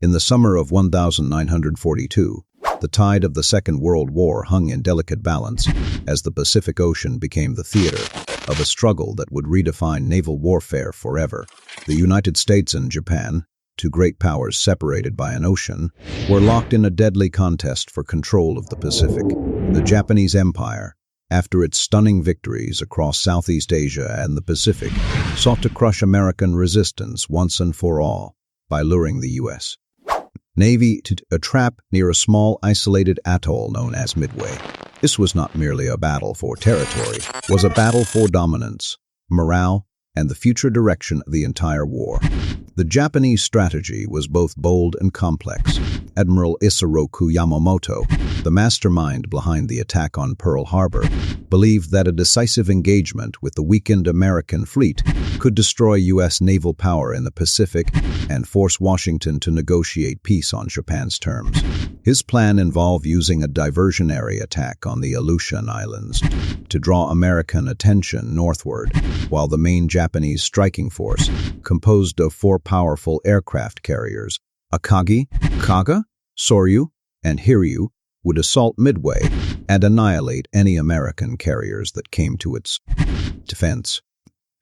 In the summer of 1942, the tide of the Second World War hung in delicate balance as the Pacific Ocean became the theater of a struggle that would redefine naval warfare forever. The United States and Japan, two great powers separated by an ocean, were locked in a deadly contest for control of the Pacific. The Japanese Empire, after its stunning victories across Southeast Asia and the Pacific, sought to crush American resistance once and for all by luring the U.S. Navy to a trap near a small isolated atoll known as Midway. This was not merely a battle for territory, it was a battle for dominance, morale, and the future direction of the entire war. The Japanese strategy was both bold and complex. Admiral Isoroku Yamamoto, the mastermind behind the attack on Pearl Harbor, believed that a decisive engagement with the weakened American fleet could destroy U.S. naval power in the Pacific and force Washington to negotiate peace on Japan's terms. His plan involved using a diversionary attack on the Aleutian Islands to draw American attention northward, while the main Japanese striking force, composed of 4 powerful aircraft carriers, Akagi, Kaga, Soryu, and Hiryu, would assault Midway and annihilate any American carriers that came to its defense.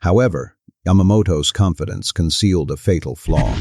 However, Yamamoto's confidence concealed a fatal flaw,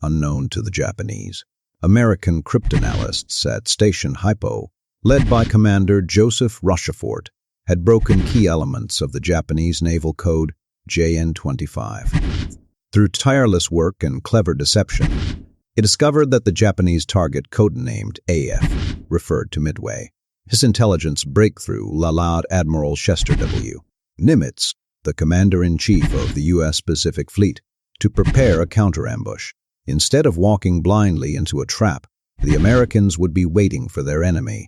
unknown to the Japanese. American cryptanalysts at Station Hypo, led by Commander Joseph Rochefort, had broken key elements of the Japanese naval code JN-25. Through tireless work and clever deception, it discovered that the Japanese target codenamed AF referred to Midway. His intelligence breakthrough allowed Admiral Chester W. Nimitz, the commander-in-chief of the U.S. Pacific Fleet, to prepare a counter-ambush. Instead of walking blindly into a trap, the Americans would be waiting for their enemy.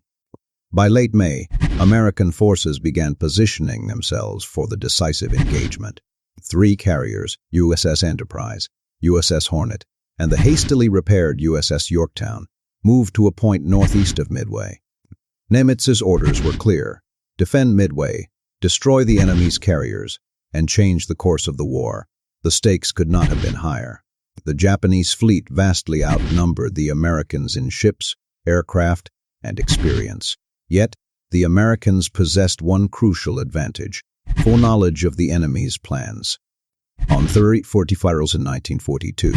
By late May, American forces began positioning themselves for the decisive engagement. 3 carriers, USS Enterprise, USS Hornet, and the hastily repaired USS Yorktown, moved to a point northeast of Midway. Nimitz's orders were clear: defend Midway, destroy the enemy's carriers, and change the course of the war. The stakes could not have been higher. The Japanese fleet vastly outnumbered the Americans in ships, aircraft, and experience. Yet, the Americans possessed one crucial advantage: foreknowledge of the enemy's plans. On 30-45 in 1942,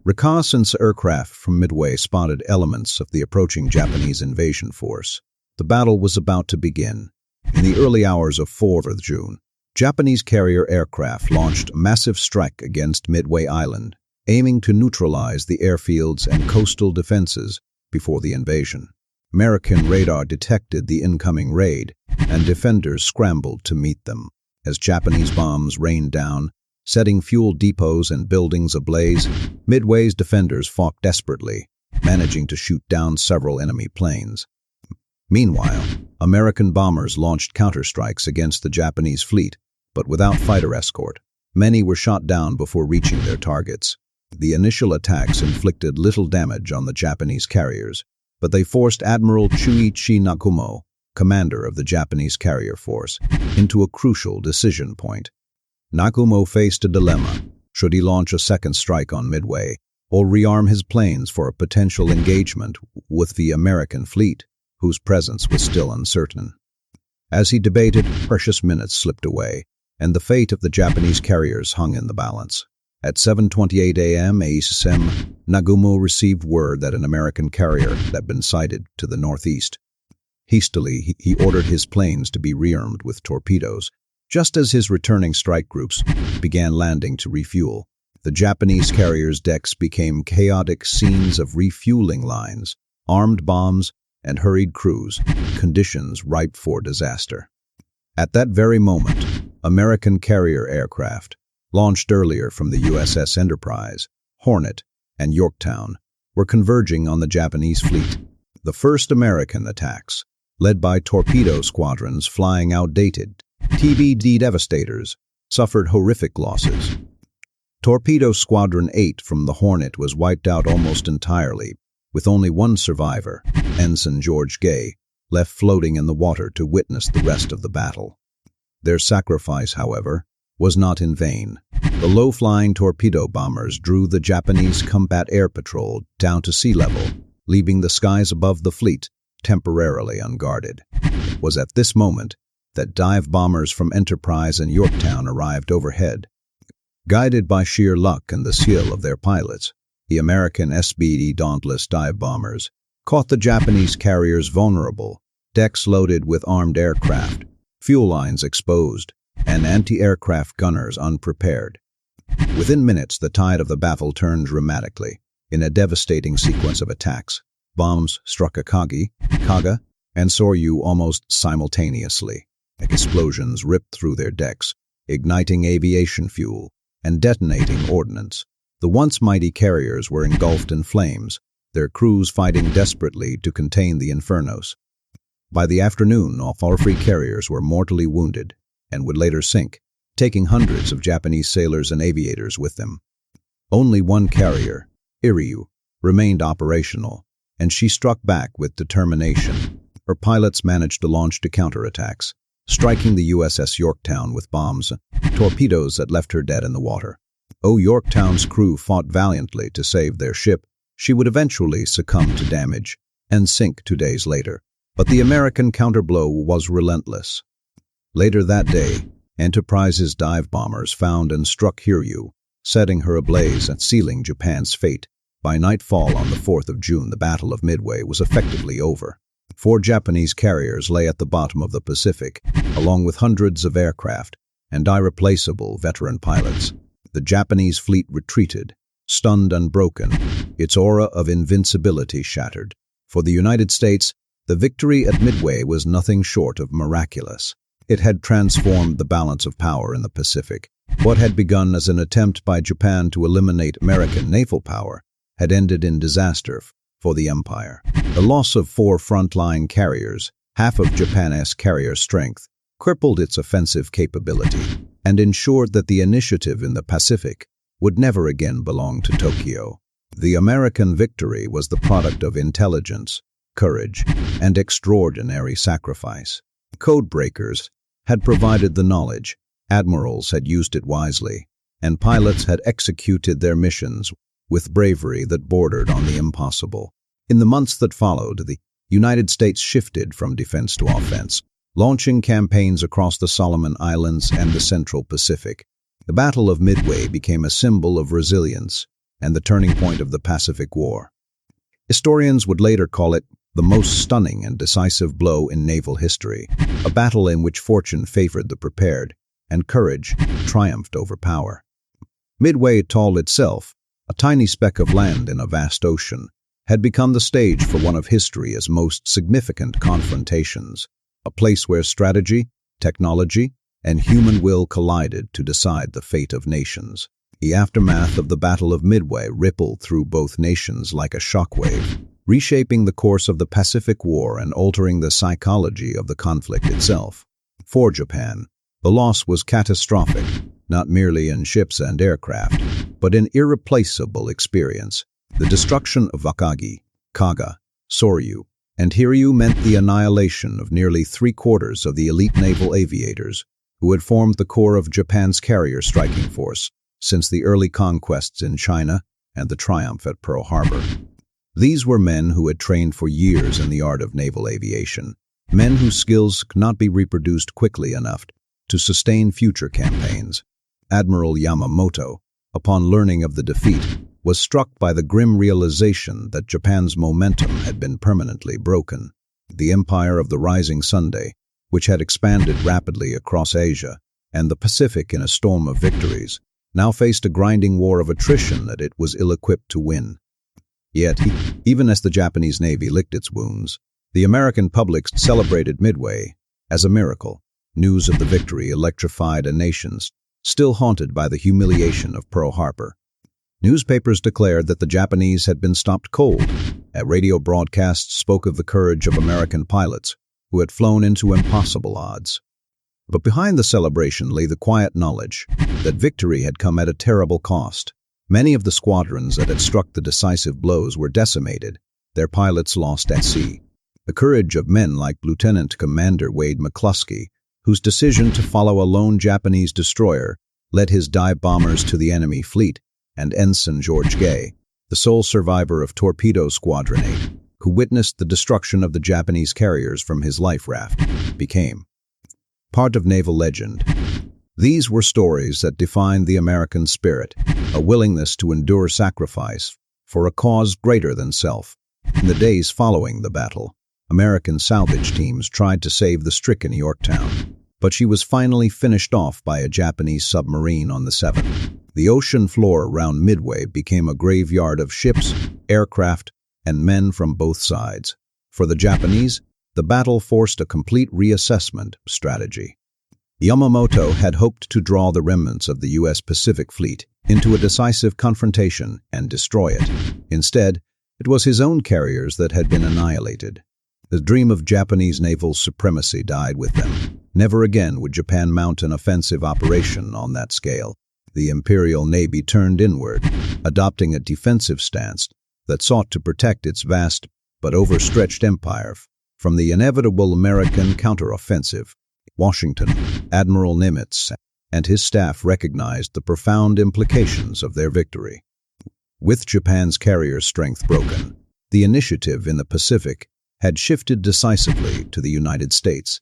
reconnaissance aircraft from Midway spotted elements of the approaching Japanese invasion force. The battle was about to begin. In the early hours of 4th June, Japanese carrier aircraft launched a massive strike against Midway Island, aiming to neutralize the airfields and coastal defenses before the invasion. American radar detected the incoming raid, and defenders scrambled to meet them. As Japanese bombs rained down, setting fuel depots and buildings ablaze, Midway's defenders fought desperately, managing to shoot down several enemy planes. Meanwhile, American bombers launched counterstrikes against the Japanese fleet, but without fighter escort. Many were shot down before reaching their targets. The initial attacks inflicted little damage on the Japanese carriers, but they forced Admiral Chuichi Nagumo, commander of the Japanese carrier force, into a crucial decision point. Nagumo faced a dilemma: should he launch a second strike on Midway, or rearm his planes for a potential engagement with the American fleet, whose presence was still uncertain. As he debated, precious minutes slipped away, and the fate of the Japanese carriers hung in the balance. At 7:28 a.m. ASM, Nagumo received word that an American carrier had been sighted to the northeast. Hastily, he ordered his planes to be rearmed with torpedoes. Just as his returning strike groups began landing to refuel, the Japanese carriers' decks became chaotic scenes of refueling lines, armed bombs, and hurried crews, conditions ripe for disaster. At that very moment, American carrier aircraft, launched earlier from the USS Enterprise, Hornet, and Yorktown, were converging on the Japanese fleet. The first American attacks, led by torpedo squadrons flying outdated TBD Devastators, suffered horrific losses. Torpedo Squadron 8 from the Hornet was wiped out almost entirely, with only one survivor, Ensign George Gay, left floating in the water to witness the rest of the battle. Their sacrifice, however, was not in vain. The low-flying torpedo bombers drew the Japanese combat air patrol down to sea level, leaving the skies above the fleet temporarily unguarded. It was at this moment that dive bombers from Enterprise and Yorktown arrived overhead. Guided by sheer luck and the skill of their pilots, the American SBD Dauntless dive bombers caught the Japanese carriers vulnerable, decks loaded with armed aircraft, fuel lines exposed, and anti-aircraft gunners unprepared. Within minutes, the tide of the battle turned dramatically. In a devastating sequence of attacks, bombs struck Akagi, Kaga, and Soryu almost simultaneously. Explosions ripped through their decks, igniting aviation fuel and detonating ordnance. The once mighty carriers were engulfed in flames, their crews fighting desperately to contain the infernos. By the afternoon, all three carriers were mortally wounded and would later sink, taking hundreds of Japanese sailors and aviators with them. Only one carrier, Iryu, remained operational, and she struck back with determination. Her pilots managed to launch two counterattacks, striking the USS Yorktown with bombs, torpedoes that left her dead in the water. Though Yorktown's crew fought valiantly to save their ship, she would eventually succumb to damage and sink 2 days later. But the American counterblow was relentless. Later that day, Enterprise's dive bombers found and struck Hiryu, setting her ablaze and sealing Japan's fate. By nightfall on the 4th of June, the Battle of Midway was effectively over. 4 Japanese carriers lay at the bottom of the Pacific, along with hundreds of aircraft and irreplaceable veteran pilots. The Japanese fleet retreated, stunned and broken, its aura of invincibility shattered. For the United States, the victory at Midway was nothing short of miraculous. It had transformed the balance of power in the Pacific. What had begun as an attempt by Japan to eliminate American naval power had ended in disaster for the empire. The loss of 4 frontline carriers, half of Japan's carrier strength, crippled its offensive capability and ensured that the initiative in the Pacific would never again belong to Tokyo. The American victory was the product of intelligence, courage, and extraordinary sacrifice. Codebreakers had provided the knowledge, admirals had used it wisely, and pilots had executed their missions with bravery that bordered on the impossible. In the months that followed, the United States shifted from defense to offense, launching campaigns across the Solomon Islands and the Central Pacific. The Battle of Midway became a symbol of resilience and the turning point of the Pacific War. Historians would later call it the most stunning and decisive blow in naval history, a battle in which fortune favored the prepared and courage triumphed over power. Midway Atoll itself, a tiny speck of land in a vast ocean, had become the stage for one of history's most significant confrontations, a place where strategy, technology, and human will collided to decide the fate of nations. The aftermath of the Battle of Midway rippled through both nations like a shockwave, reshaping the course of the Pacific War and altering the psychology of the conflict itself. For Japan, the loss was catastrophic, not merely in ships and aircraft, but in irreplaceable experience. The destruction of Akagi, Kaga, Soryu, and Hiryu meant the annihilation of nearly 3/4 of the elite naval aviators who had formed the core of Japan's carrier striking force since the early conquests in China and the triumph at Pearl Harbor. These were men who had trained for years in the art of naval aviation, men whose skills could not be reproduced quickly enough to sustain future campaigns. Admiral Yamamoto, upon learning of the defeat, was struck by the grim realization that Japan's momentum had been permanently broken. The empire of the Rising Sunday, which had expanded rapidly across Asia and the Pacific in a storm of victories, now faced a grinding war of attrition that it was ill-equipped to win. Yet, even as the Japanese Navy licked its wounds, the American public celebrated Midway as a miracle. News of the victory electrified a nation still haunted by the humiliation of Pearl Harbor. Newspapers declared that the Japanese had been stopped cold. Radio broadcasts spoke of the courage of American pilots who had flown into impossible odds. But behind the celebration lay the quiet knowledge that victory had come at a terrible cost. Many of the squadrons that had struck the decisive blows were decimated, their pilots lost at sea. The courage of men like Lieutenant Commander Wade McCluskey, whose decision to follow a lone Japanese destroyer led his dive bombers to the enemy fleet, and Ensign George Gay, the sole survivor of Torpedo Squadron 8, who witnessed the destruction of the Japanese carriers from his life raft, became part of naval legend. These were stories that defined the American spirit, a willingness to endure sacrifice for a cause greater than self. In the days following the battle, American salvage teams tried to save the stricken Yorktown, but she was finally finished off by a Japanese submarine on the 7th. The ocean floor around Midway became a graveyard of ships, aircraft, and men from both sides. For the Japanese, the battle forced a complete reassessment strategy. Yamamoto had hoped to draw the remnants of the U.S. Pacific Fleet into a decisive confrontation and destroy it. Instead, it was his own carriers that had been annihilated. The dream of Japanese naval supremacy died with them. Never again would Japan mount an offensive operation on that scale. The Imperial Navy turned inward, adopting a defensive stance that sought to protect its vast but overstretched empire from the inevitable American counteroffensive. Washington, Admiral Nimitz, and his staff recognized the profound implications of their victory. With Japan's carrier strength broken, the initiative in the Pacific had shifted decisively to the United States.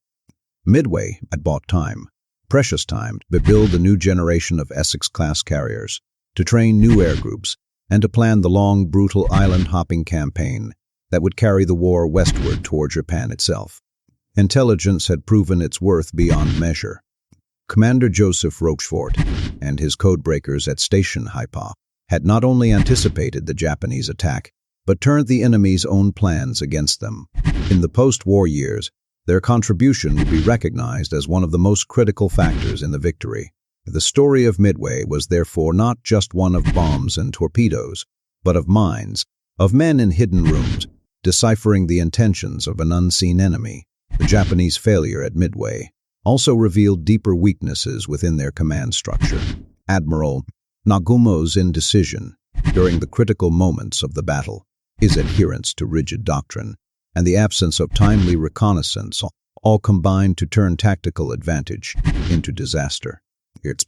Midway had bought time, precious time, to build a new generation of Essex-class carriers, to train new air groups, and to plan the long, brutal island-hopping campaign that would carry the war westward toward Japan itself. Intelligence had proven its worth beyond measure. Commander Joseph Rochefort and his codebreakers at Station Haipa had not only anticipated the Japanese attack, but turned the enemy's own plans against them. In the post-war years, their contribution would be recognized as one of the most critical factors in the victory. The story of Midway was therefore not just one of bombs and torpedoes, but of minds, of men in hidden rooms, deciphering the intentions of an unseen enemy. The Japanese failure at Midway also revealed deeper weaknesses within their command structure. Admiral Nagumo's indecision during the critical moments of the battle, his adherence to rigid doctrine, and the absence of timely reconnaissance all combined to turn tactical advantage into disaster. Its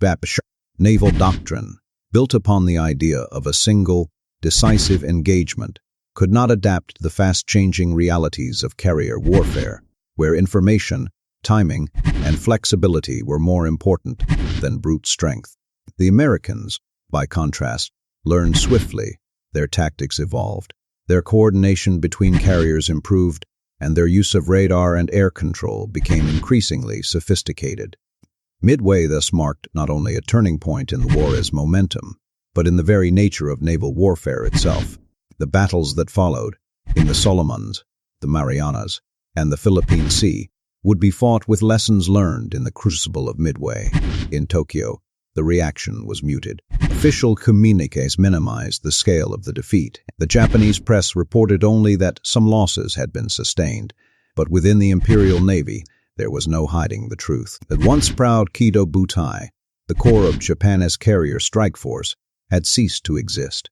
naval doctrine, built upon the idea of a single, decisive engagement, could not adapt to the fast-changing realities of carrier warfare, where information, timing, and flexibility were more important than brute strength. The Americans, by contrast, learned swiftly. Their tactics evolved. Their coordination between carriers improved, and their use of radar and air control became increasingly sophisticated. Midway thus marked not only a turning point in the war as momentum, but in the very nature of naval warfare itself. The battles that followed, in the Solomons, the Marianas, and the Philippine Sea, would be fought with lessons learned in the crucible of Midway. In Tokyo, the reaction was muted. Official communiques minimized the scale of the defeat. The Japanese press reported only that some losses had been sustained, but within the Imperial Navy, there was no hiding the truth. The once proud Kido Butai, the core of Japan's carrier strike force, had ceased to exist.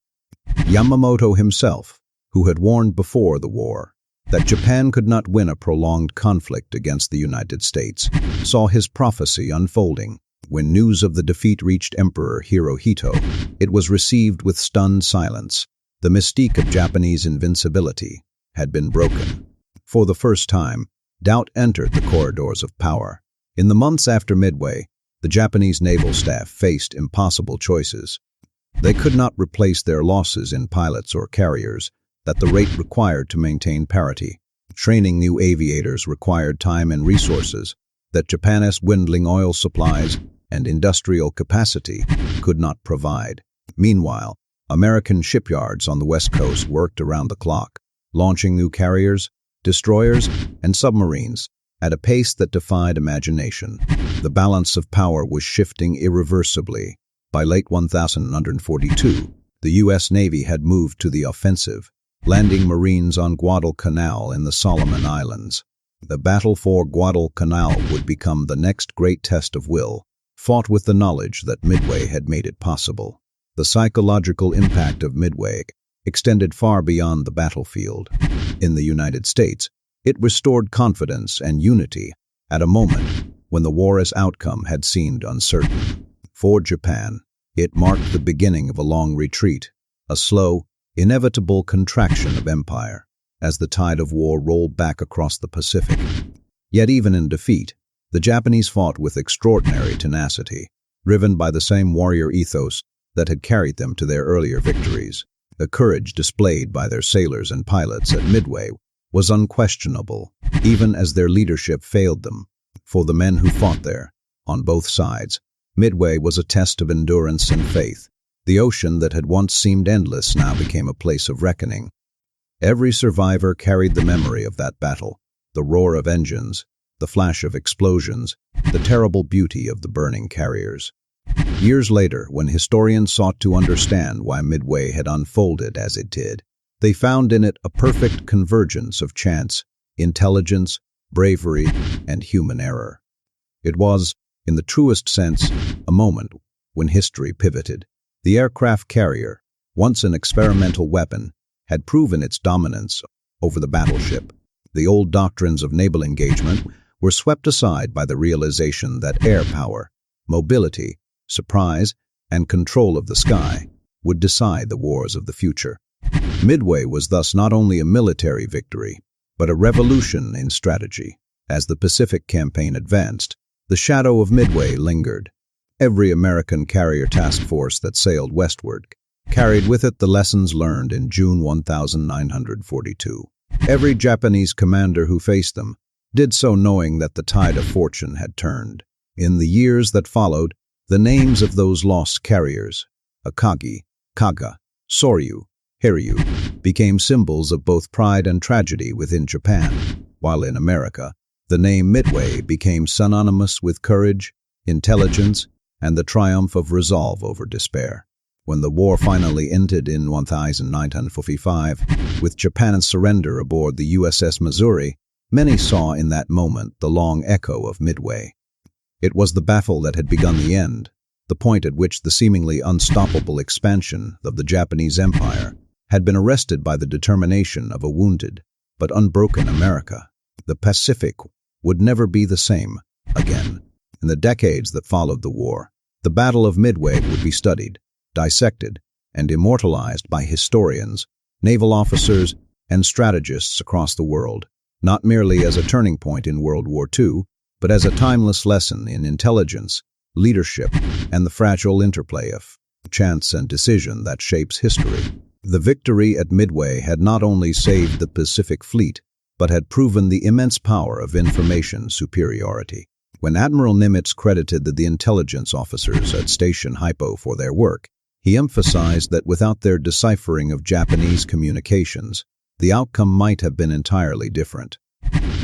Yamamoto himself, who had warned before the war that Japan could not win a prolonged conflict against the United States, saw his prophecy unfolding. When news of the defeat reached Emperor Hirohito, it was received with stunned silence. The mystique of Japanese invincibility had been broken. For the first time, doubt entered the corridors of power. In the months after Midway, the Japanese naval staff faced impossible choices. They could not replace their losses in pilots or carriers at the rate required to maintain parity. Training new aviators required time and resources that Japan's dwindling oil supplies and industrial capacity could not provide. Meanwhile, American shipyards on the West Coast worked around the clock, launching new carriers, destroyers, and submarines at a pace that defied imagination. The balance of power was shifting irreversibly. By late 1942, the U.S. Navy had moved to the offensive, landing Marines on Guadalcanal in the Solomon Islands. The battle for Guadalcanal would become the next great test of will, fought with the knowledge that Midway had made it possible. The psychological impact of Midway extended far beyond the battlefield. In the United States, it restored confidence and unity at a moment when the war's outcome had seemed uncertain. For Japan, it marked the beginning of a long retreat, a slow, inevitable contraction of empire, as the tide of war rolled back across the Pacific. Yet even in defeat, the Japanese fought with extraordinary tenacity, driven by the same warrior ethos that had carried them to their earlier victories. The courage displayed by their sailors and pilots at Midway was unquestionable, even as their leadership failed them. For the men who fought there, on both sides, Midway was a test of endurance and faith. The ocean that had once seemed endless now became a place of reckoning. Every survivor carried the memory of that battle, the roar of engines, the flash of explosions, the terrible beauty of the burning carriers. Years later, when historians sought to understand why Midway had unfolded as it did, they found in it a perfect convergence of chance, intelligence, bravery, and human error. It was, in the truest sense, a moment when history pivoted. The aircraft carrier, once an experimental weapon, had proven its dominance over the battleship. The old doctrines of naval engagement were swept aside by the realization that air power, mobility, surprise, and control of the sky would decide the wars of the future. Midway was thus not only a military victory, but a revolution in strategy. As the Pacific campaign advanced, the shadow of Midway lingered. Every American carrier task force that sailed westward carried with it the lessons learned in June 1942. Every Japanese commander who faced them did so knowing that the tide of fortune had turned. In the years that followed, the names of those lost carriers, Akagi, Kaga, Soryu, Hiryu, became symbols of both pride and tragedy within Japan, while in America, the name Midway became synonymous with courage, intelligence, and the triumph of resolve over despair. When the war finally ended in 1945, with Japan's surrender aboard the USS Missouri, many saw in that moment the long echo of Midway. It was the battle that had begun the end, the point at which the seemingly unstoppable expansion of the Japanese Empire had been arrested by the determination of a wounded but unbroken America. The Pacific would never be the same again. In the decades that followed the war, the Battle of Midway would be studied, dissected, and immortalized by historians, naval officers, and strategists across the world, not merely as a turning point in World War II, but as a timeless lesson in intelligence, leadership, and the fragile interplay of chance and decision that shapes history. The victory at Midway had not only saved the Pacific Fleet, but had proven the immense power of information superiority. When Admiral Nimitz credited the intelligence officers at Station Hypo for their work, he emphasized that without their deciphering of Japanese communications, the outcome might have been entirely different.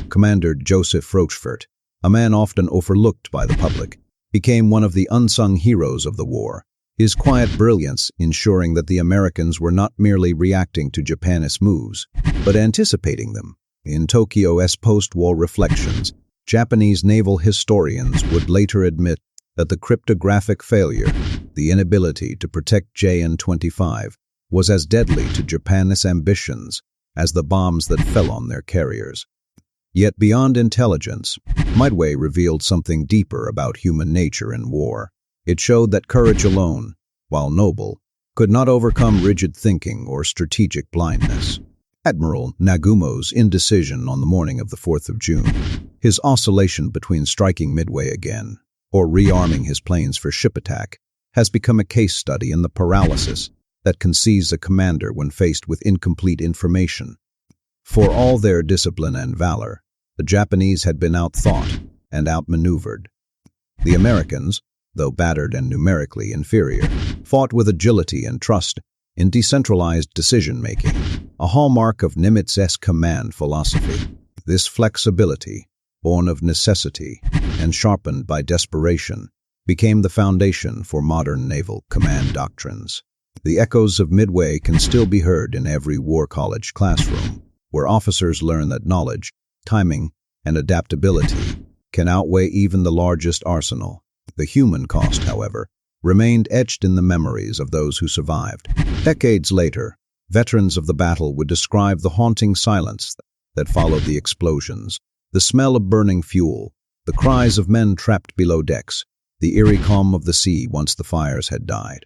Commander Joseph Rochefort, a man often overlooked by the public, became one of the unsung heroes of the war, his quiet brilliance ensuring that the Americans were not merely reacting to Japanese moves, but anticipating them. In Tokyo's post-war reflections, Japanese naval historians would later admit that the cryptographic failure, the inability to protect JN-25, was as deadly to Japan's ambitions as the bombs that fell on their carriers. Yet beyond intelligence, Midway revealed something deeper about human nature in war. It showed that courage alone, while noble, could not overcome rigid thinking or strategic blindness. Admiral Nagumo's indecision on the morning of the 4th of June, his oscillation between striking Midway again or rearming his planes for ship attack, has become a case study in the paralysis that can seize a commander when faced with incomplete information. For all their discipline and valor, the Japanese had been outthought and outmaneuvered. The Americans, though battered and numerically inferior, fought with agility and trust in decentralized decision-making, a hallmark of Nimitz's command philosophy. This flexibility, born of necessity and sharpened by desperation, became the foundation for modern naval command doctrines. The echoes of Midway can still be heard in every war college classroom, where officers learn that knowledge, timing, and adaptability can outweigh even the largest arsenal. The human cost, however, remained etched in the memories of those who survived. Decades later, veterans of the battle would describe the haunting silence that followed the explosions, the smell of burning fuel, the cries of men trapped below decks, the eerie calm of the sea once the fires had died.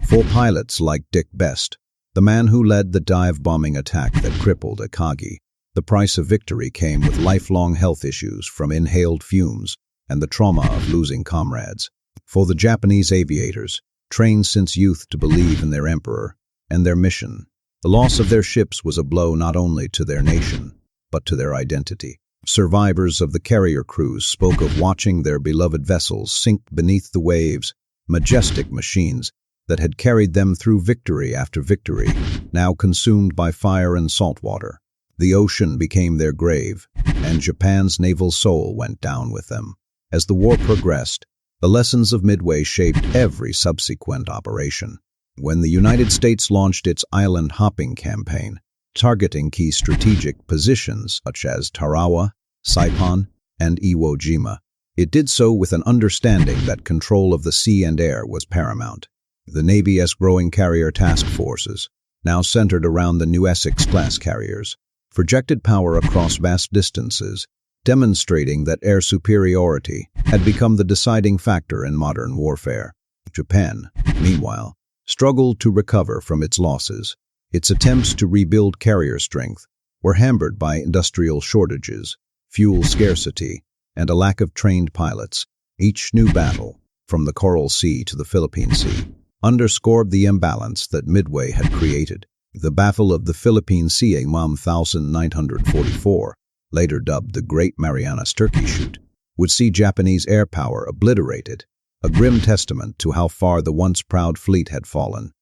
For pilots like Dick Best, the man who led the dive-bombing attack that crippled Akagi, the price of victory came with lifelong health issues from inhaled fumes and the trauma of losing comrades. For the Japanese aviators, trained since youth to believe in their emperor and their mission, the loss of their ships was a blow not only to their nation, but to their identity. Survivors of the carrier crews spoke of watching their beloved vessels sink beneath the waves, majestic machines that had carried them through victory after victory, now consumed by fire and salt water. The ocean became their grave, and Japan's naval soul went down with them. As the war progressed, the lessons of Midway shaped every subsequent operation. When the United States launched its island-hopping campaign, targeting key strategic positions such as Tarawa, Saipan, and Iwo Jima, it did so with an understanding that control of the sea and air was paramount. The Navy's growing carrier task forces, now centered around the new Essex-class carriers, projected power across vast distances, demonstrating that air superiority had become the deciding factor in modern warfare. Japan, meanwhile, struggled to recover from its losses. Its attempts to rebuild carrier strength were hampered by industrial shortages, fuel scarcity, and a lack of trained pilots. Each new battle, from the Coral Sea to the Philippine Sea, underscored the imbalance that Midway had created. The Battle of the Philippine Sea in 1944, later dubbed the Great Marianas Turkey Shoot, would see Japanese air power obliterated, a grim testament to how far the once proud fleet had fallen.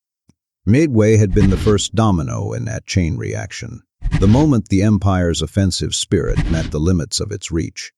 Midway had been the first domino in that chain reaction, the moment the Empire's offensive spirit met the limits of its reach.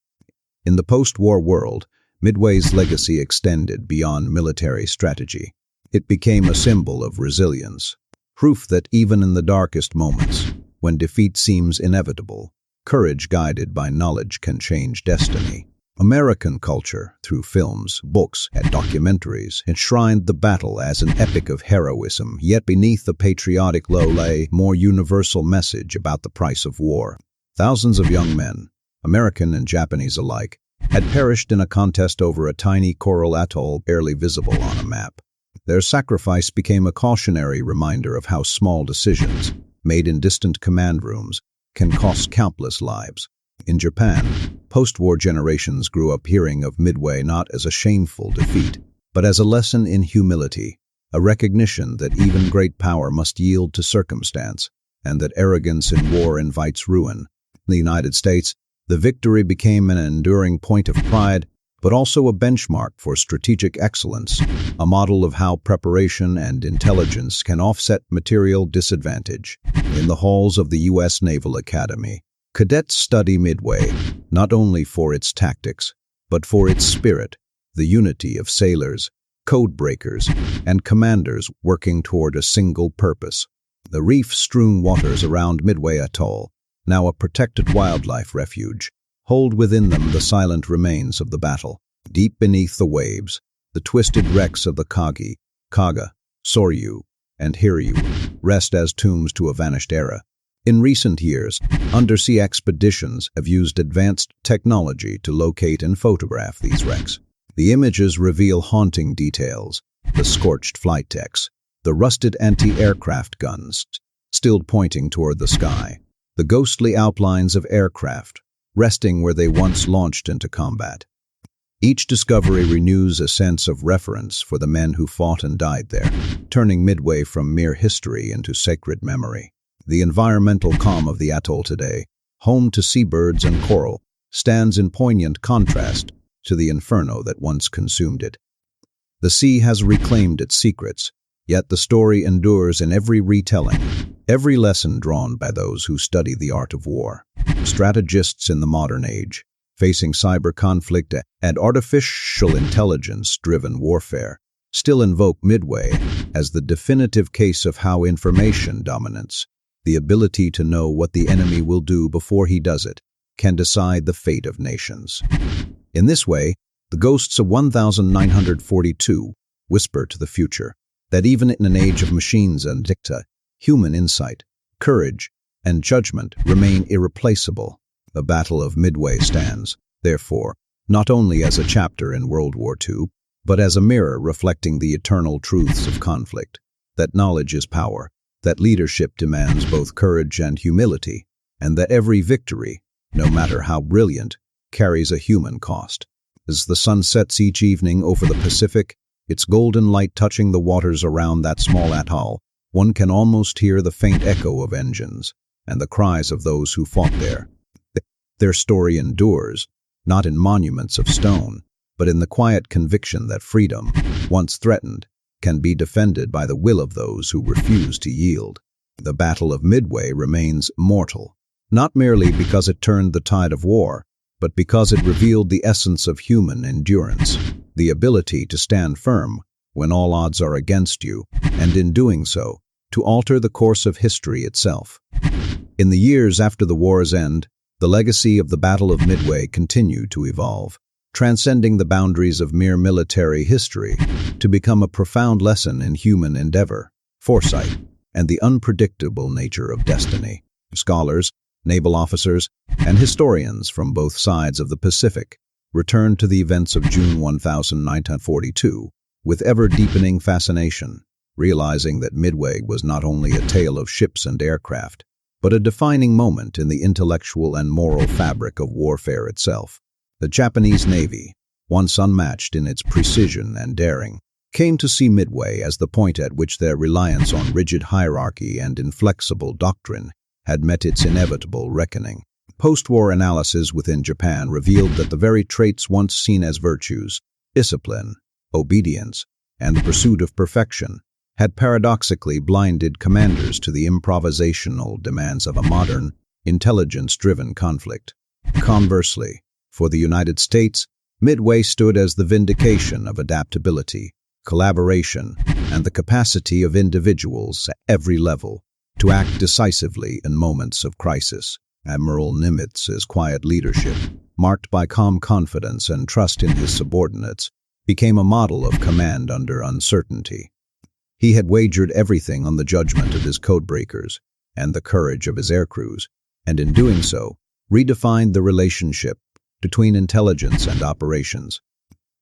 In the post-war world, Midway's legacy extended beyond military strategy. It became a symbol of resilience, proof that even in the darkest moments, when defeat seems inevitable, courage guided by knowledge can change destiny. American culture, through films, books, and documentaries, enshrined the battle as an epic of heroism, yet beneath the patriotic glow lay a more universal message about the price of war. Thousands of young men, American and Japanese alike, had perished in a contest over a tiny coral atoll barely visible on a map. Their sacrifice became a cautionary reminder of how small decisions, made in distant command rooms, can cost countless lives. In Japan, post-war generations grew up hearing of Midway not as a shameful defeat, but as a lesson in humility, a recognition that even great power must yield to circumstance, and that arrogance in war invites ruin. In the United States, the victory became an enduring point of pride, but also a benchmark for strategic excellence, a model of how preparation and intelligence can offset material disadvantage. In the halls of the U.S. Naval Academy, cadets study Midway, not only for its tactics, but for its spirit, the unity of sailors, code breakers, and commanders working toward a single purpose. The reef-strewn waters around Midway Atoll, now a protected wildlife refuge, hold within them the silent remains of the battle. Deep beneath the waves, the twisted wrecks of the Kagi, Kaga, Soryu, and Hiryu rest as tombs to a vanished era. In recent years, undersea expeditions have used advanced technology to locate and photograph these wrecks. The images reveal haunting details: the scorched flight decks, the rusted anti-aircraft guns still pointing toward the sky, the ghostly outlines of aircraft resting where they once launched into combat. Each discovery renews a sense of reverence for the men who fought and died there, turning Midway from mere history into sacred memory. The environmental calm of the atoll today, home to seabirds and coral, stands in poignant contrast to the inferno that once consumed it. The sea has reclaimed its secrets, yet the story endures in every retelling, every lesson drawn by those who study the art of war. Strategists in the modern age, facing cyber conflict and artificial intelligence-driven warfare, still invoke Midway as the definitive case of how information dominance, the ability to know what the enemy will do before he does it, can decide the fate of nations. In this way, the ghosts of 1942 whisper to the future that even in an age of machines and dicta, human insight, courage, and judgment remain irreplaceable. The Battle of Midway stands, therefore, not only as a chapter in World War II, but as a mirror reflecting the eternal truths of conflict, that knowledge is power, that leadership demands both courage and humility, and that every victory, no matter how brilliant, carries a human cost. As the sun sets each evening over the Pacific, its golden light touching the waters around that small atoll, one can almost hear the faint echo of engines and the cries of those who fought there. Their story endures, not in monuments of stone, but in the quiet conviction that freedom, once threatened, can be defended by the will of those who refuse to yield. The Battle of Midway remains immortal, not merely because it turned the tide of war, but because it revealed the essence of human endurance, the ability to stand firm when all odds are against you, and in doing so, to alter the course of history itself. In the years after the war's end, the legacy of the Battle of Midway continued to evolve, transcending the boundaries of mere military history to become a profound lesson in human endeavor, foresight, and the unpredictable nature of destiny. Scholars, naval officers, and historians from both sides of the Pacific returned to the events of June 1942 with ever-deepening fascination, realizing that Midway was not only a tale of ships and aircraft, but a defining moment in the intellectual and moral fabric of warfare itself. The Japanese Navy, once unmatched in its precision and daring, came to see Midway as the point at which their reliance on rigid hierarchy and inflexible doctrine had met its inevitable reckoning. Post-war analysis within Japan revealed that the very traits once seen as virtues, discipline, obedience, and the pursuit of perfection, had paradoxically blinded commanders to the improvisational demands of a modern, intelligence-driven conflict. Conversely, for the United States, Midway stood as the vindication of adaptability, collaboration, and the capacity of individuals at every level to act decisively in moments of crisis. Admiral Nimitz's quiet leadership, marked by calm confidence and trust in his subordinates, became a model of command under uncertainty. He had wagered everything on the judgment of his codebreakers and the courage of his aircrews, and in doing so, redefined the relationship between intelligence and operations.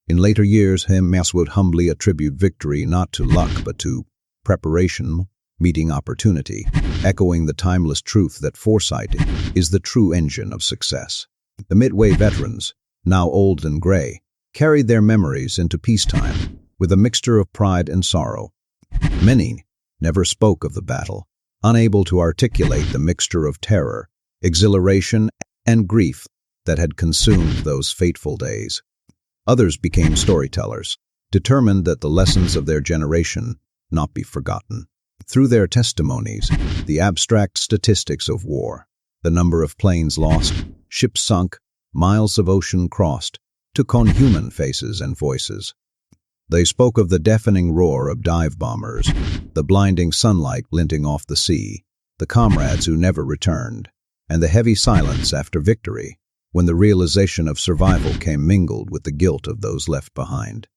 In later years, him would humbly attribute victory not to luck but to preparation meeting opportunity, echoing the timeless truth that foresight is the true engine of success. The Midway veterans, now old and gray, carried their memories into peacetime with a mixture of pride and sorrow. Many never spoke of the battle, unable to articulate the mixture of terror, exhilaration, and grief that had consumed those fateful days. Others became storytellers, determined that the lessons of their generation not be forgotten. Through their testimonies, the abstract statistics of war, the number of planes lost, ships sunk, miles of ocean crossed, took on human faces and voices. They spoke of the deafening roar of dive bombers, the blinding sunlight glinting off the sea, the comrades who never returned, and the heavy silence after victory, when the realization of survival came mingled with the guilt of those left behind.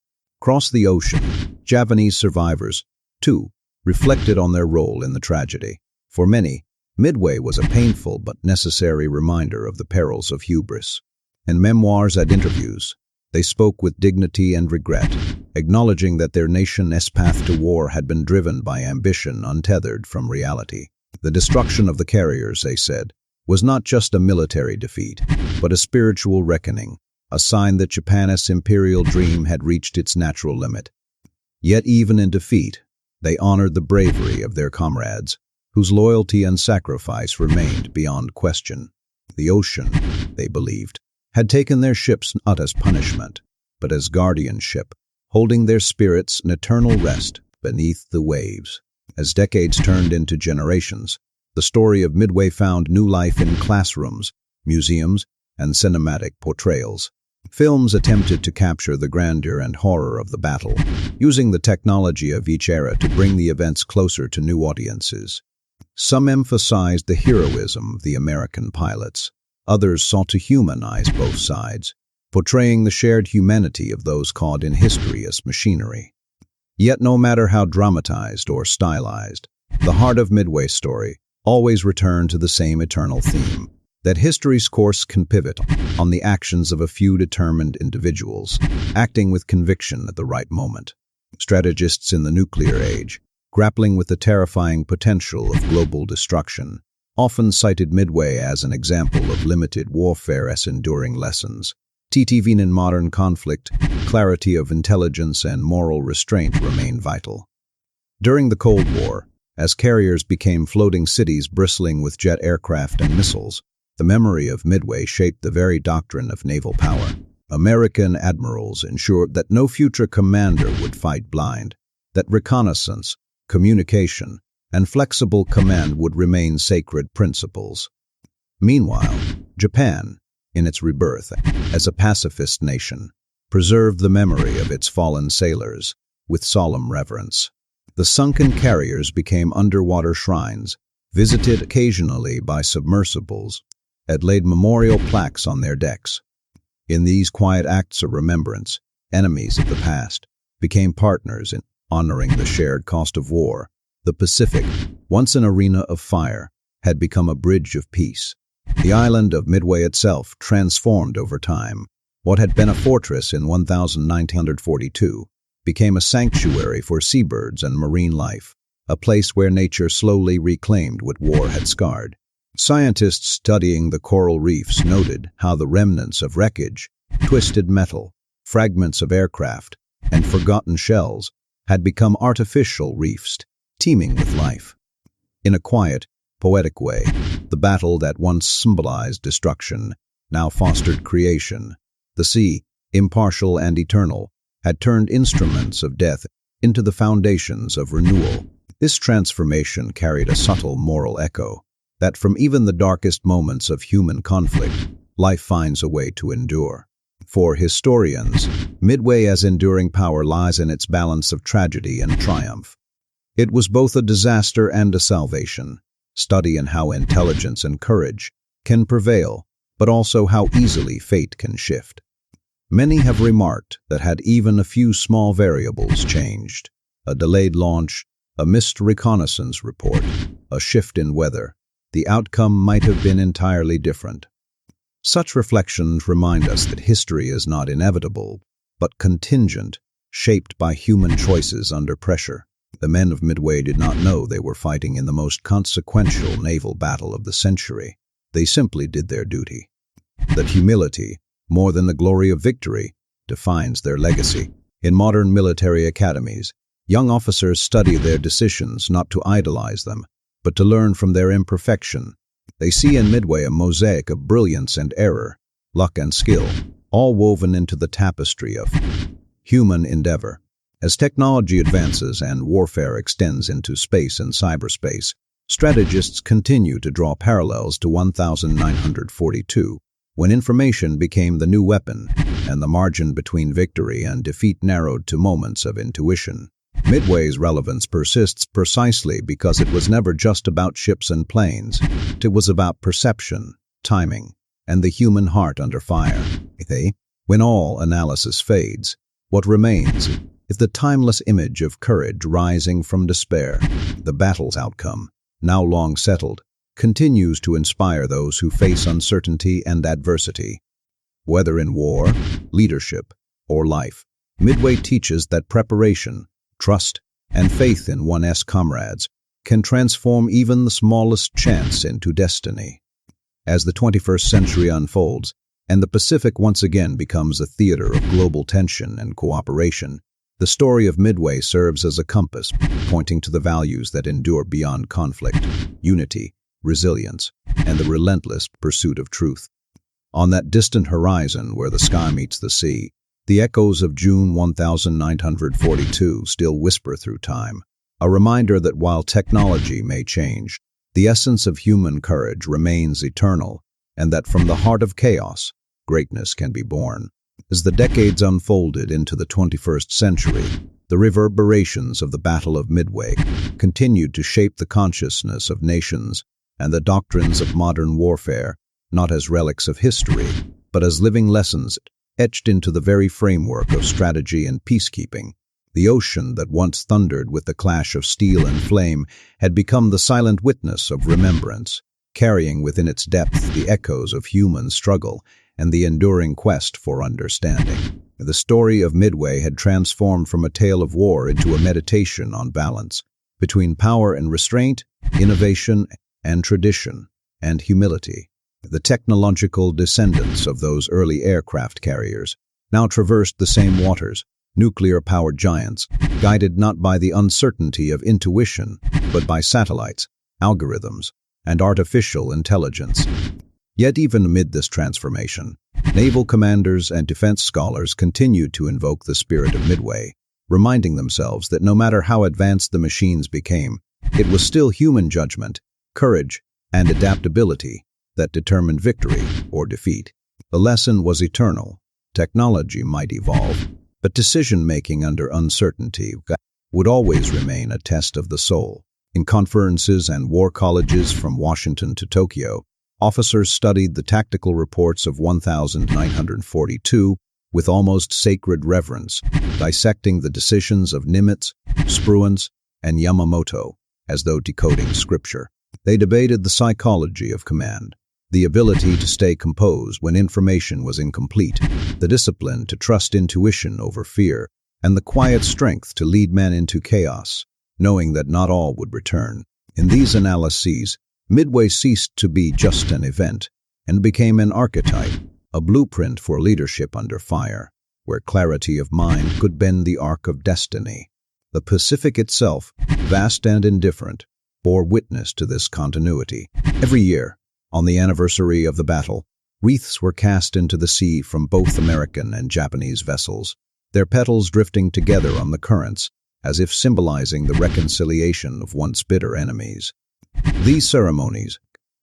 Across the ocean, Japanese survivors, too, reflected on their role in the tragedy. For many, Midway was a painful but necessary reminder of the perils of hubris. In memoirs and interviews, they spoke with dignity and regret, acknowledging that their nation's path to war had been driven by ambition untethered from reality. The destruction of the carriers, they said, was not just a military defeat, but a spiritual reckoning, a sign that Japan's imperial dream had reached its natural limit. Yet even in defeat, they honored the bravery of their comrades, whose loyalty and sacrifice remained beyond question. The ocean, they believed, had taken their ships not as punishment, but as guardianship, holding their spirits in eternal rest beneath the waves. As decades turned into generations, the story of Midway found new life in classrooms, museums, and cinematic portrayals. Films attempted to capture the grandeur and horror of the battle, using the technology of each era to bring the events closer to new audiences. Some emphasized the heroism of the American pilots. Others sought to humanize both sides, portraying the shared humanity of those caught in history as machinery. Yet no matter how dramatized or stylized, the heart of Midway's story always returned to the same eternal theme: that history's course can pivot on the actions of a few determined individuals, acting with conviction at the right moment. Strategists in the nuclear age, grappling with the terrifying potential of global destruction, often cited Midway as an example of limited warfare's enduring lessons. Even in modern conflict, clarity of intelligence and moral restraint remain vital. During the Cold War, as carriers became floating cities bristling with jet aircraft and missiles, the memory of Midway shaped the very doctrine of naval power. American admirals ensured that no future commander would fight blind, that reconnaissance, communication, and flexible command would remain sacred principles. Meanwhile, Japan, in its rebirth as a pacifist nation, preserved the memory of its fallen sailors with solemn reverence. The sunken carriers became underwater shrines, visited occasionally by submersibles, and laid memorial plaques on their decks. In these quiet acts of remembrance, enemies of the past became partners in honoring the shared cost of war. The Pacific, once an arena of fire, had become a bridge of peace. The island of Midway itself transformed over time. What had been a fortress in 1942 became a sanctuary for seabirds and marine life, a place where nature slowly reclaimed what war had scarred. Scientists studying the coral reefs noted how the remnants of wreckage, twisted metal, fragments of aircraft, and forgotten shells had become artificial reefs, teeming with life. In a quiet, poetic way, the battle that once symbolized destruction now fostered creation. The sea, impartial and eternal, had turned instruments of death into the foundations of renewal. This transformation carried a subtle moral echo, that from even the darkest moments of human conflict, life finds a way to endure. For historians, Midway as enduring power lies in its balance of tragedy and triumph. It was both a disaster and a salvation, study in how intelligence and courage can prevail, but also how easily fate can shift. Many have remarked that had even a few small variables changed, a delayed launch, a missed reconnaissance report, a shift in weather, the outcome might have been entirely different. Such reflections remind us that history is not inevitable, but contingent, shaped by human choices under pressure. The men of Midway did not know they were fighting in the most consequential naval battle of the century. They simply did their duty. That humility, more than the glory of victory, defines their legacy. In modern military academies, young officers study their decisions not to idolize them, but to learn from their imperfection. They see in Midway a mosaic of brilliance and error, luck and skill, all woven into the tapestry of human endeavor. As technology advances and warfare extends into space and cyberspace, strategists continue to draw parallels to 1942, when information became the new weapon and the margin between victory and defeat narrowed to moments of intuition. Midway's relevance persists precisely because it was never just about ships and planes. It was about perception, timing, and the human heart under fire. When all analysis fades, what remains is the timeless image of courage rising from despair. The battle's outcome, now long settled, continues to inspire those who face uncertainty and adversity. Whether in war, leadership, or life, Midway teaches that preparation, trust, and faith in one's comrades can transform even the smallest chance into destiny. As the 21st century unfolds, and the Pacific once again becomes a theater of global tension and cooperation, the story of Midway serves as a compass, pointing to the values that endure beyond conflict: unity, resilience, and the relentless pursuit of truth. On that distant horizon where the sky meets the sea, the echoes of June 1942 still whisper through time, a reminder that while technology may change, the essence of human courage remains eternal, and that from the heart of chaos, greatness can be born. As the decades unfolded into the 21st century, the reverberations of the Battle of Midway continued to shape the consciousness of nations and the doctrines of modern warfare, not as relics of history, but as living lessons etched into the very framework of strategy and peacekeeping. The ocean that once thundered with the clash of steel and flame had become the silent witness of remembrance, carrying within its depth the echoes of human struggle and the enduring quest for understanding. The story of Midway had transformed from a tale of war into a meditation on balance between power and restraint, innovation and tradition, and humility. The technological descendants of those early aircraft carriers now traversed the same waters, nuclear-powered giants, guided not by the uncertainty of intuition, but by satellites, algorithms, and artificial intelligence. Yet even amid this transformation, naval commanders and defense scholars continued to invoke the spirit of Midway, reminding themselves that no matter how advanced the machines became, it was still human judgment, courage, and adaptability that determined victory or defeat. The lesson was eternal. Technology might evolve, but decision-making under uncertainty would always remain a test of the soul. In conferences and war colleges from Washington to Tokyo, officers studied the tactical reports of 1942 with almost sacred reverence, dissecting the decisions of Nimitz, Esperance, and Yamamoto as though decoding scripture. They debated the psychology of command, the ability to stay composed when information was incomplete, the discipline to trust intuition over fear, and the quiet strength to lead men into chaos, knowing that not all would return. In these analyses, Midway ceased to be just an event and became an archetype, a blueprint for leadership under fire, where clarity of mind could bend the arc of destiny. The Pacific itself, vast and indifferent, bore witness to this continuity. Every year, on the anniversary of the battle, wreaths were cast into the sea from both American and Japanese vessels, their petals drifting together on the currents, as if symbolizing the reconciliation of once bitter enemies. These ceremonies,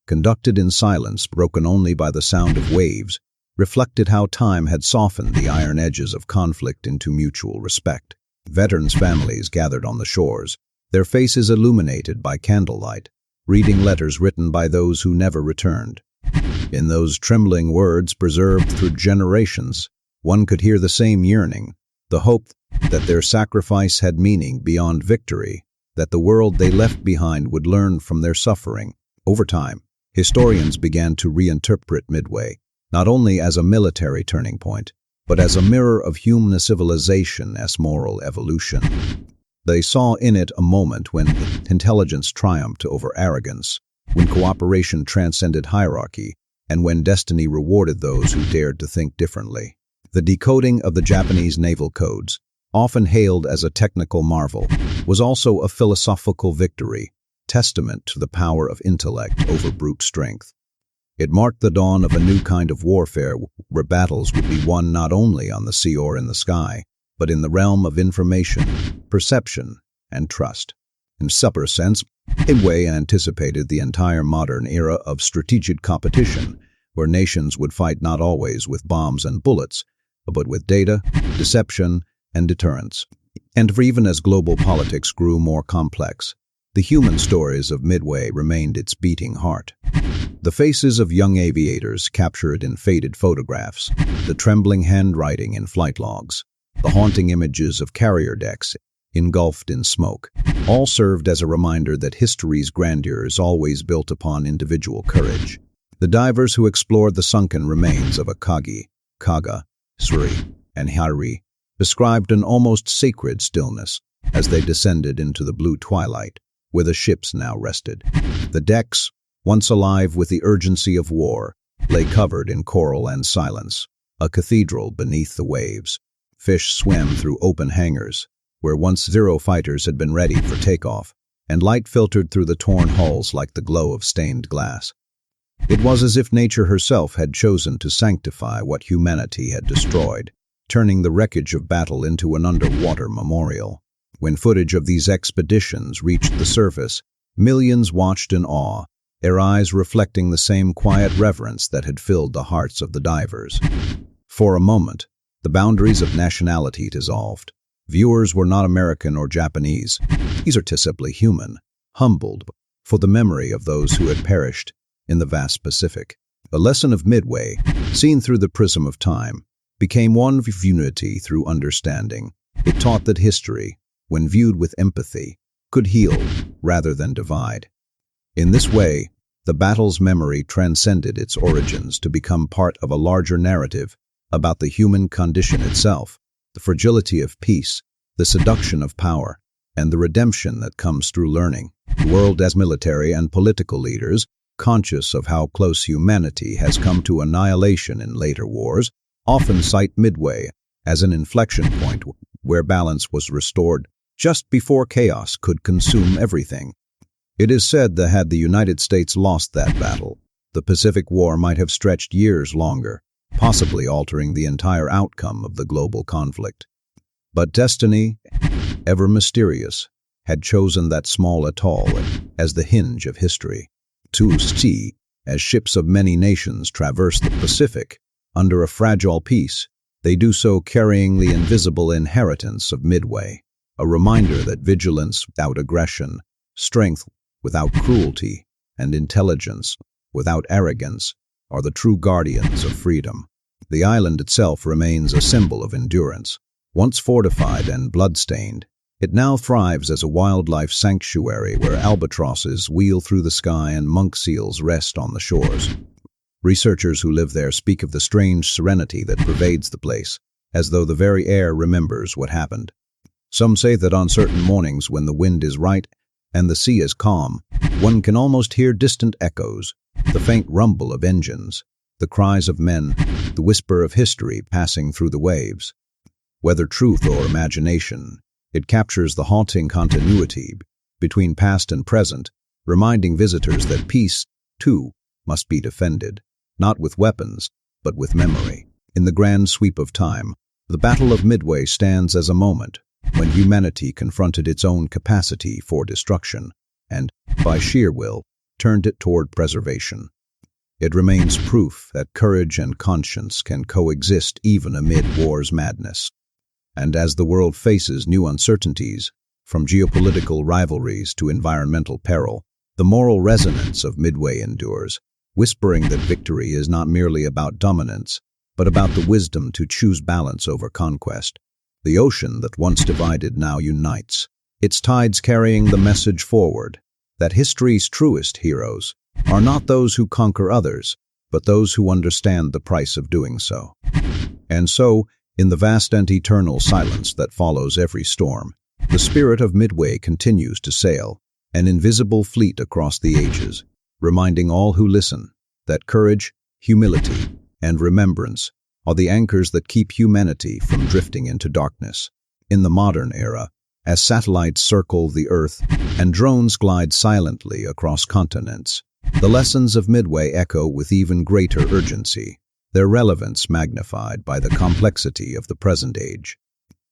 conducted in silence broken only by the sound of waves, reflected how time had softened the iron edges of conflict into mutual respect. Veterans' families gathered on the shores, their faces illuminated by candlelight, reading letters written by those who never returned. In those trembling words preserved through generations, one could hear the same yearning, the hope that their sacrifice had meaning beyond victory, that the world they left behind would learn from their suffering. Over time, historians began to reinterpret Midway, not only as a military turning point, but as a mirror of human civilization's moral evolution. They saw in it a moment when intelligence triumphed over arrogance, when cooperation transcended hierarchy, and when destiny rewarded those who dared to think differently. The decoding of the Japanese naval codes, often hailed as a technical marvel, was also a philosophical victory, testament to the power of intellect over brute strength. It marked the dawn of a new kind of warfare where battles would be won not only on the sea or in the sky, but in the realm of information, perception, and trust. In some sense, Midway anticipated the entire modern era of strategic competition, where nations would fight not always with bombs and bullets, but with data, deception, and deterrence. And for even as global politics grew more complex, the human stories of Midway remained its beating heart. The faces of young aviators captured in faded photographs, the trembling handwriting in flight logs, the haunting images of carrier decks engulfed in smoke, all served as a reminder that history's grandeur is always built upon individual courage. The divers who explored the sunken remains of Akagi, Kaga, Suri, and Hari described an almost sacred stillness as they descended into the blue twilight, where the ships now rested. The decks, once alive with the urgency of war, lay covered in coral and silence, a cathedral beneath the waves. Fish swam through open hangars, where once Zero fighters had been ready for takeoff, and light filtered through the torn hulls like the glow of stained glass. It was as if nature herself had chosen to sanctify what humanity had destroyed, turning the wreckage of battle into an underwater memorial. When footage of these expeditions reached the surface, millions watched in awe, their eyes reflecting the same quiet reverence that had filled the hearts of the divers. For a moment, the boundaries of nationality dissolved. Viewers were not American or Japanese. These are simply human, humbled for the memory of those who had perished in the vast Pacific. The lesson of Midway, seen through the prism of time, became one of unity through understanding. It taught that history, when viewed with empathy, could heal rather than divide. In this way, The battle's memory transcended its origins to become part of a larger narrative about the human condition itself, the fragility of peace, the seduction of power, and the redemption that comes through learning. The world, as military and political leaders, conscious of how close humanity has come to annihilation in later wars, often cite Midway as an inflection point where balance was restored just before chaos could consume everything. It is said that had the United States lost that battle, the Pacific War might have stretched years longer, possibly altering the entire outcome of the global conflict. But destiny, ever mysterious, had chosen that small atoll as the hinge of history. To see, as ships of many nations traverse the Pacific under a fragile peace, they do so carrying the invisible inheritance of Midway, a reminder that vigilance without aggression, strength without cruelty, and intelligence without arrogance are the true guardians of freedom. The island itself remains a symbol of endurance. Once fortified and blood-stained, it now thrives as a wildlife sanctuary where albatrosses wheel through the sky and monk seals rest on the shores. Researchers who live there speak of the strange serenity that pervades the place, as though the very air remembers what happened. Some say that on certain mornings when the wind is right and the sea is calm, one can almost hear distant echoes, the faint rumble of engines, the cries of men, the whisper of history passing through the waves. Whether truth or imagination, it captures the haunting continuity between past and present, reminding visitors that peace, too, must be defended, not with weapons, but with memory. In the grand sweep of time, the Battle of Midway stands as a moment when humanity confronted its own capacity for destruction and, by sheer will, turned it toward preservation. It remains proof that courage and conscience can coexist even amid war's madness. And as the world faces new uncertainties, from geopolitical rivalries to environmental peril, the moral resonance of Midway endures, whispering that victory is not merely about dominance, but about the wisdom to choose balance over conquest. The ocean that once divided now unites, its tides carrying the message forward that history's truest heroes are not those who conquer others, but those who understand the price of doing so. And so, in the vast and eternal silence that follows every storm, the spirit of Midway continues to sail, an invisible fleet across the ages, reminding all who listen that courage, humility, and remembrance are the anchors that keep humanity from drifting into darkness. In the modern era, as satellites circle the Earth and drones glide silently across continents, the lessons of Midway echo with even greater urgency, their relevance magnified by the complexity of the present age.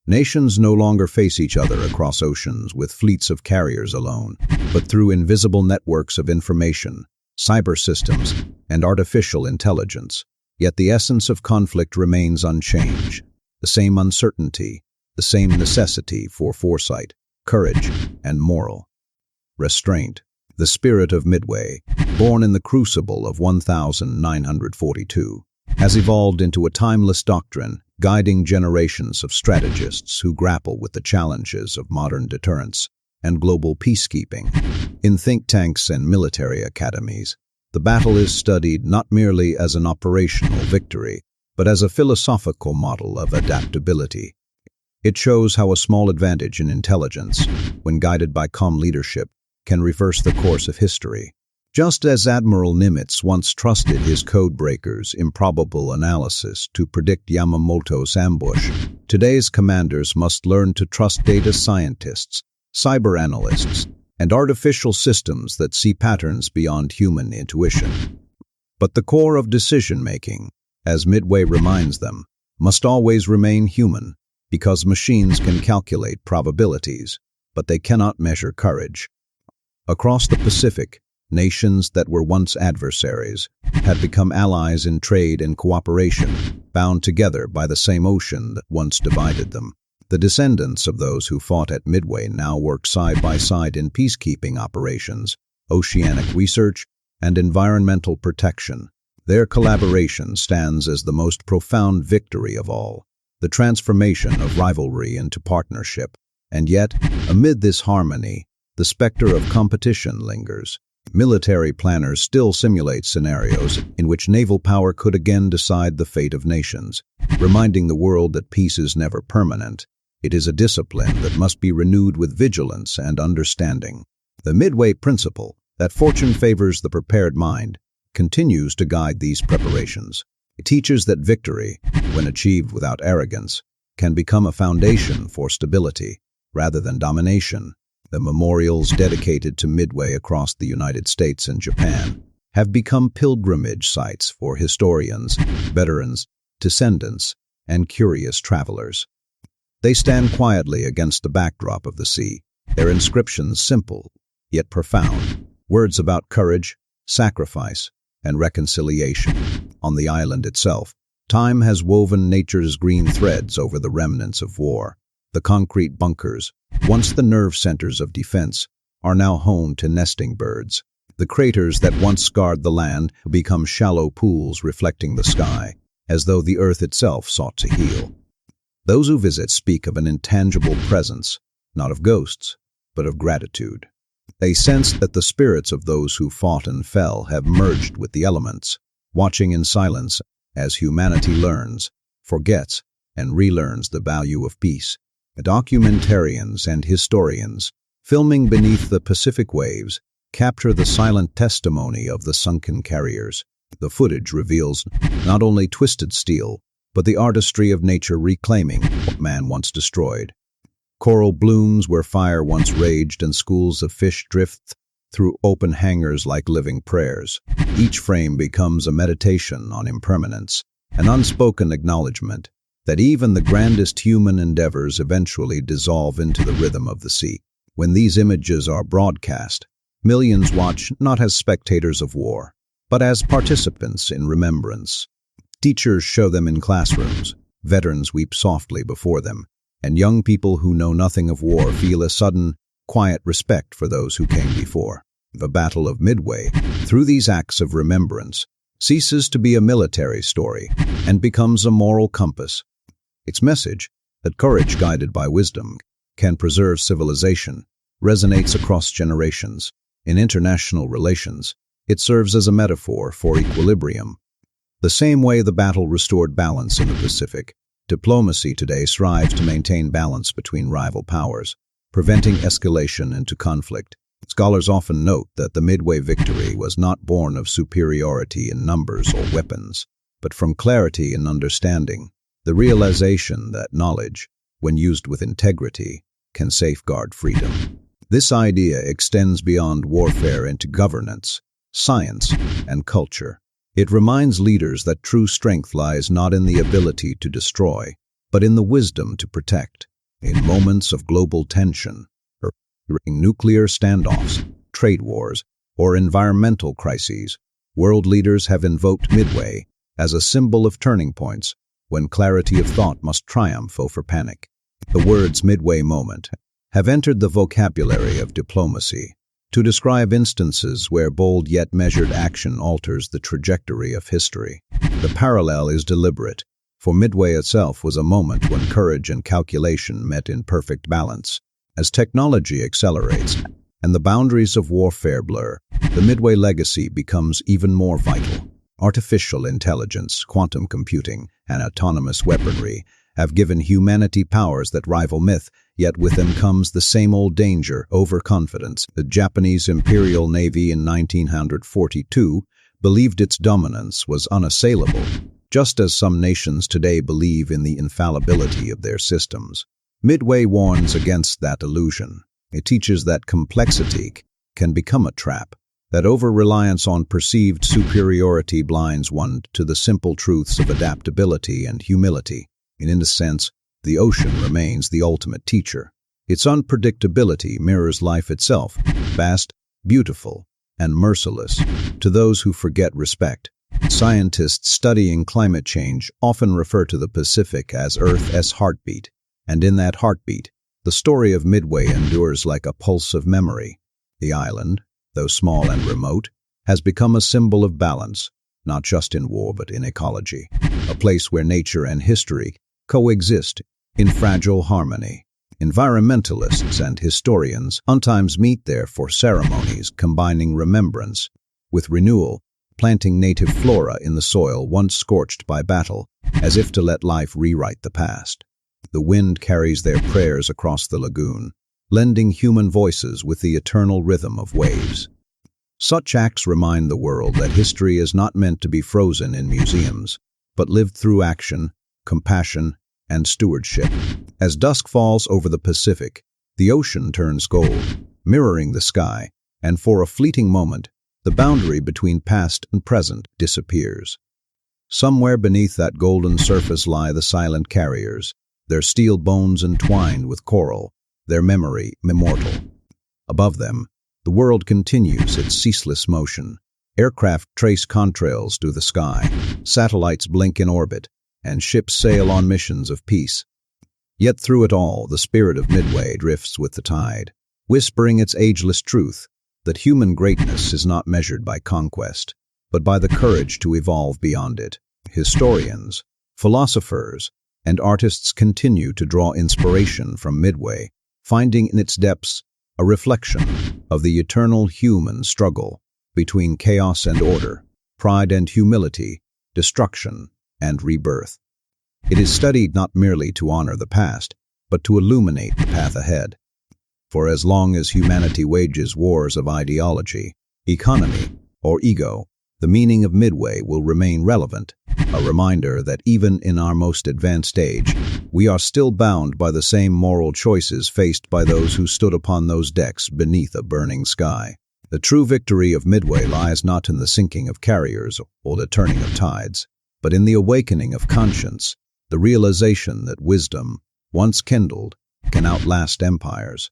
Nations no longer face each other across oceans with fleets of carriers alone, but through invisible networks of information, cyber systems, and artificial intelligence. Yet the essence of conflict remains unchanged, the same uncertainty, the same necessity for foresight, courage, and moral restraint. The spirit of Midway, born in the crucible of 1942, has evolved into a timeless doctrine guiding generations of strategists who grapple with the challenges of modern deterrence and global peacekeeping. In think tanks and military academies, the battle is studied not merely as an operational victory, but as a philosophical model of adaptability. It shows how a small advantage in intelligence, when guided by calm leadership, can reverse the course of history. Just as Admiral Nimitz once trusted his codebreaker's improbable analysis to predict Yamamoto's ambush, today's commanders must learn to trust data scientists, cyber analysts, and artificial systems that see patterns beyond human intuition. But the core of decision-making, as Midway reminds them, must always remain human, because machines can calculate probabilities, but they cannot measure courage. Across the Pacific, nations that were once adversaries had become allies in trade and cooperation, bound together by the same ocean that once divided them. The descendants of those who fought at Midway now work side by side in peacekeeping operations, oceanic research, and environmental protection. Their collaboration stands as the most profound victory of all, the transformation of rivalry into partnership. And yet, amid this harmony, the specter of competition lingers. Military planners still simulate scenarios in which naval power could again decide the fate of nations, reminding the world that peace is never permanent. It is a discipline that must be renewed with vigilance and understanding. The Midway principle, that fortune favors the prepared mind, continues to guide these preparations. It teaches that victory, when achieved without arrogance, can become a foundation for stability rather than domination. The memorials dedicated to Midway across the United States and Japan have become pilgrimage sites for historians, veterans, descendants, and curious travelers. They stand quietly against the backdrop of the sea, their inscriptions simple, yet profound, words about courage, sacrifice, and reconciliation. On the island itself, time has woven nature's green threads over the remnants of war. The concrete bunkers, once the nerve centers of defense, are now home to nesting birds. The craters that once scarred the land become shallow pools reflecting the sky, as though the earth itself sought to heal. Those who visit speak of an intangible presence, not of ghosts, but of gratitude. They sense that the spirits of those who fought and fell have merged with the elements, watching in silence as humanity learns, forgets, and relearns the value of peace. Documentarians and historians, filming beneath the Pacific waves, capture the silent testimony of the sunken carriers. The footage reveals not only twisted steel, but the artistry of nature reclaiming what man once destroyed. Coral blooms where fire once raged, and schools of fish drift through open hangars like living prayers. Each frame becomes a meditation on impermanence, an unspoken acknowledgement that even the grandest human endeavors eventually dissolve into the rhythm of the sea. When these images are broadcast, millions watch not as spectators of war, but as participants in remembrance. Teachers show them in classrooms, veterans weep softly before them, and young people who know nothing of war feel a sudden, quiet respect for those who came before. The Battle of Midway, through these acts of remembrance, ceases to be a military story and becomes a moral compass. Its message, that courage guided by wisdom can preserve civilization, resonates across generations. In international relations, it serves as a metaphor for equilibrium. The same way the battle restored balance in the Pacific, diplomacy today strives to maintain balance between rival powers, preventing escalation into conflict. Scholars often note that the Midway victory was not born of superiority in numbers or weapons, but from clarity and understanding, the realization that knowledge, when used with integrity, can safeguard freedom. This idea extends beyond warfare into governance, science, and culture. It reminds leaders that true strength lies not in the ability to destroy, but in the wisdom to protect. In moments of global tension, or during nuclear standoffs, trade wars, or environmental crises, world leaders have invoked Midway as a symbol of turning points when clarity of thought must triumph over panic. The words Midway moment have entered the vocabulary of diplomacy to describe instances where bold yet measured action alters the trajectory of history. The parallel is deliberate, for Midway itself was a moment when courage and calculation met in perfect balance. As technology accelerates and the boundaries of warfare blur, the Midway legacy becomes even more vital. Artificial intelligence, quantum computing, and autonomous weaponry have given humanity powers that rival myth, yet with them comes the same old danger, overconfidence. The Japanese Imperial Navy in 1942 believed its dominance was unassailable, just as some nations today believe in the infallibility of their systems. Midway warns against that illusion. It teaches that complexity can become a trap, that over-reliance on perceived superiority blinds one to the simple truths of adaptability and humility. In a sense, the ocean remains the ultimate teacher. Its unpredictability mirrors life itself, vast, beautiful, and merciless. To those who forget respect, scientists studying climate change often refer to the Pacific as Earth's heartbeat, and in that heartbeat, the story of Midway endures like a pulse of memory. The island, though small and remote, has become a symbol of balance, not just in war but in ecology, a place where nature and history coexist in fragile harmony. Environmentalists and historians sometimes meet there for ceremonies combining remembrance with renewal, planting native flora in the soil once scorched by battle, as if to let life rewrite the past. The wind carries their prayers across the lagoon, lending human voices with the eternal rhythm of waves. Such acts remind the world that history is not meant to be frozen in museums, but lived through action, compassion, and stewardship. As dusk falls over the Pacific, the ocean turns gold, mirroring the sky, and for a fleeting moment, the boundary between past and present disappears. Somewhere beneath that golden surface lie the silent carriers, their steel bones entwined with coral, their memory immortal. Above them, the world continues its ceaseless motion. Aircraft trace contrails through the sky, satellites blink in orbit, and ships sail on missions of peace. Yet through it all, the spirit of Midway drifts with the tide, whispering its ageless truth that human greatness is not measured by conquest, but by the courage to evolve beyond it. Historians, philosophers, and artists continue to draw inspiration from Midway, finding in its depths a reflection of the eternal human struggle between chaos and order, pride and humility, destruction and rebirth. It is studied not merely to honor the past, but to illuminate the path ahead. For as long as humanity wages wars of ideology, economy, or ego, the meaning of Midway will remain relevant, a reminder that even in our most advanced age, we are still bound by the same moral choices faced by those who stood upon those decks beneath a burning sky. The true victory of Midway lies not in the sinking of carriers or the turning of tides, but in the awakening of conscience, the realization that wisdom, once kindled, can outlast empires.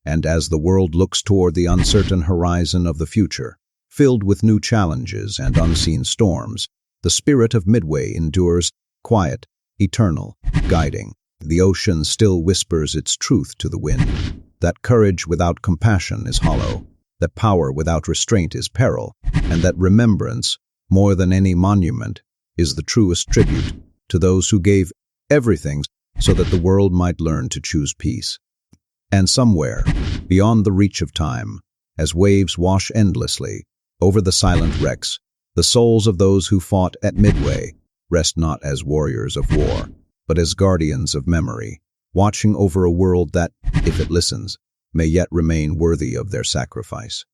And as the world looks toward the uncertain horizon of the future, filled with new challenges and unseen storms, the spirit of Midway endures, quiet, eternal, guiding. The ocean still whispers its truth to the wind, that courage without compassion is hollow, that power without restraint is peril, and that remembrance, more than any monument, is the truest tribute to those who gave everything so that the world might learn to choose peace. And somewhere, beyond the reach of time, as waves wash endlessly over the silent wrecks, the souls of those who fought at Midway rest not as warriors of war, but as guardians of memory, watching over a world that, if it listens, may yet remain worthy of their sacrifice.